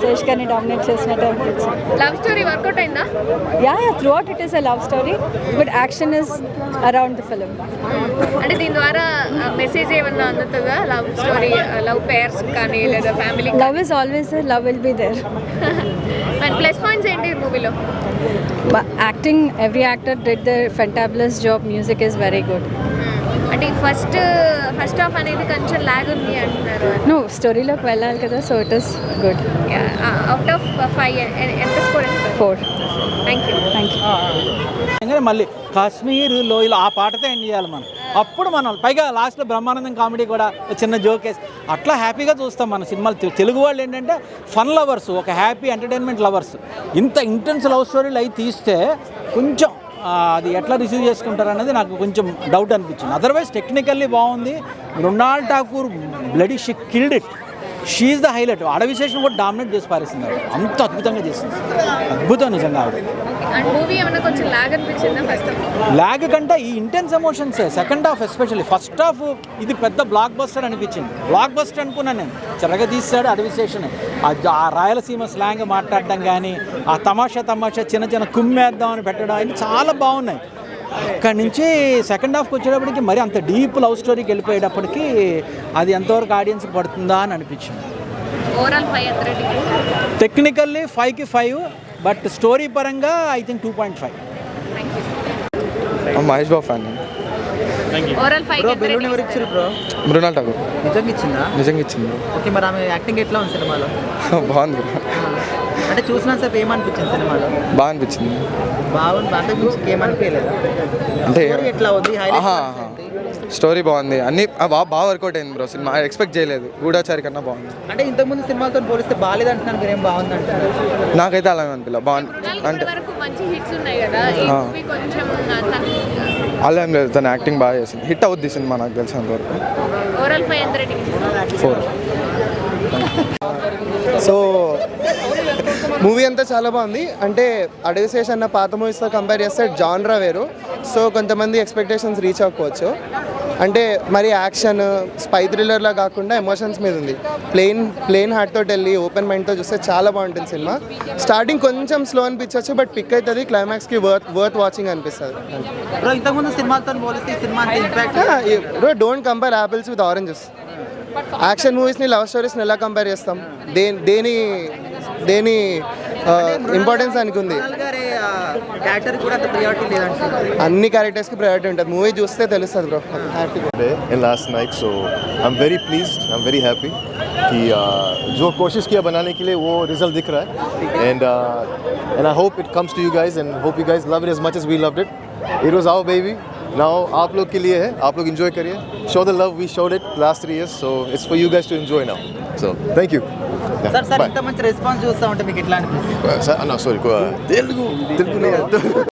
సురేష్ గారిని డామినేట్ చేసినట్టు అనిపించింది. లవ్ స్టోరీ వర్కౌట్ అయిందా? Yeah throughout it is a love story but action is around the film. అంటే దీని ద్వారా మెసేజ్ ఏమన్నా అందుతుందా? లవ్ స్టోరీ, లవ్ పేర్స్ కానీ లేదా family? Love is always there, love will be there. And plus points ఏంటి మూవీలో? Acting, every actor did the fantabulous job. Music is very good. అంటే ఫస్ట్ హాఫ్ అనేది కొంచెం లాగ్ ఉంది అంటున్నారు. నో, స్టోరీలోకి వెళ్ళాలి కదా, so it is good. Out of 5 ఎంత స్కోర్ ఇస్తారు? 4. Thank you. మళ్ళీ కాశ్మీర్లో ఇలా ఆ పాటతో ఎండ్ చేయాలి మనం. అప్పుడు మనం పైగా లాస్ట్లో బ్రహ్మానందం కామెడీ కూడా చిన్న జోకేస్ అట్లా హ్యాపీగా చూస్తాం మన సినిమాలు. తెలుగు వాళ్ళు ఏంటంటే ఫన్ లవర్స్, ఒక హ్యాపీ ఎంటర్టైన్మెంట్ లవర్స్. ఇంత ఇంటెన్స్ లవ్ స్టోరీలు అవి తీస్తే కొంచెం అది ఎట్లా రిసీవ్ చేసుకుంటారు అనేది నాకు కొంచెం డౌట్ అనిపించింది. అదర్వైజ్ టెక్నికల్లీ బాగుంది. Mrunal Thakur bloody she killed it. She's the highlight. విశేషం కూడా డామినేట్ చేసి పారేసింది ఆవిడ. అంత అద్భుతంగా చేసింది. అద్భుతం నిజంగా ఆవిడ. మూవీ ఏమన్నా కొంచెం లాగ్ అనిపించిందా? ఫస్ట్ లాగ్ కంటే ఈ ఇంటెన్స్ ఎమోషన్సే. Second half especially. First half ఇది పెద్ద బ్లాక్ బస్టర్ అనిపించింది. బ్లాక్ బస్టర్ అనుకున్నాను నేను. చెరగ తీసాడు అడవిశేషన్. ఆ రాయలసీమ స్లాంగ్ మాట్లాడడం కానీ, ఆ తమాషా చిన్న చిన్న కుమ్మేద్దామని పెట్టడం అవి చాలా బాగున్నాయి. అక్కడి నుంచి సెకండ్ హాఫ్కి వచ్చేటప్పటికి మరి అంత డీప్ లవ్ స్టోరీకి వెళ్ళిపోయేటప్పటికి అది ఎంతవరకు ఆడియన్స్కి పడుతుందా అని అనిపించింది. ఓవరాల్ 5 టెక్నికల్లీ 5కి 5, బట్ స్టోరీ పరంగా I think 2.5. Mahesh Babu fan. Overall 5 balloon ఎవరు ఇచ్చారు బ్రో? మృణాల్ ఠాకూర్. నిజంగా ఇచ్చిందా? నిజంగా ఇచ్చింది. ఓకే, మరి ఆమె యాక్టింగ్ ఎట్లా ఉంది సినిమాలో? బాగుంది బ్రో. అంటే చూసినా సేపు ఏమనిపించింది సినిమాలో? బాగా అనిపించింది. బాగుంది. అంతకు మించి ఏమనిపించలేదు. అంటే ఎట్లా ఉంది? స్టోరీ బాగుంది. అన్ని బాగా వర్కౌట్ అయింది బ్రో. సినిమా ఎక్స్పెక్ట్ చేయలేదు. గూఢాచారి కన్నా బాగుంది. అంటే ఇంతకుముందు సినిమాతో పోలిస్తే బాగాలేదు అంటున్నాను, మీరేం బాగుంది అంటున్నారు? నాకైతే అలాగే అనిపించలేదు. బాగుంది అంటే మంచి హిట్స్ ఉన్నాయి కదా, ఈ మూవీ కొంచెం అలా ఏం లేదు. తన యాక్టింగ్ బాగా చేసింది. హిట్ అవుద్ది సినిమా నాకు తెలిసినంత వరకు. ఓవరాల్ 5 ఎంత రేటింగ్? 4. సో మూవీ అంతా చాలా బాగుంది. అంటే అడవిశేష్ అన్న పాత మూవీస్తో కంపేర్ చేస్తే జాన్రా వేరు. సో కొంతమంది ఎక్స్పెక్టేషన్స్ రీచ్ అవ్వకపోవచ్చు. అంటే మరి యాక్షన్ స్పై థ్రిల్లర్లా కాకుండా ఎమోషన్స్ మీద ఉంది. ప్లెయిన్ హార్ట్తో వెళ్ళి ఓపెన్ మైండ్తో చూస్తే చాలా బాగుంటుంది సినిమా. స్టార్టింగ్ కొంచెం స్లో అనిపించవచ్చు, బట్ పిక్ అవుతుంది. క్లైమాక్స్కి వర్త్ వాచింగ్ అనిపిస్తుంది. బ్రో ఇంతకుముందు సినిమాతో పోలిస్తే ఈ సినిమా అంత impact? Bro don't compare apples with oranges. Action మూవీస్ని, లవ్ స్టోరీస్ని ఎలా కంపేర్ చేస్తాం? దేని ఇంపార్టెన్స్ దానికి ఉంది. అన్ని క్యారెక్టర్స్కి ప్రయారిటీ ఉంటుంది. మూవీ చూస్తే తెలుస్తుంది bro. in last night, so I'm very pleased, I'm very happy कि जो कोशिश किया बनाने के लिए वो रिजल्ट दिख रहा है, and I hope it comes to you guys and hope you guys love it as much as we loved it. It was our baby. Now आप लोग के लिए है, आप लोग enjoy करिए. Show the love we showed it last 3 years, so it's for you guys to enjoy now. So thank you. Sir ఇంత మంచి రెస్పాన్స్ చూస్తా ఉంటే మీకు ఎట్లా అనిపిస్తుంది? Sorry, తెలుగు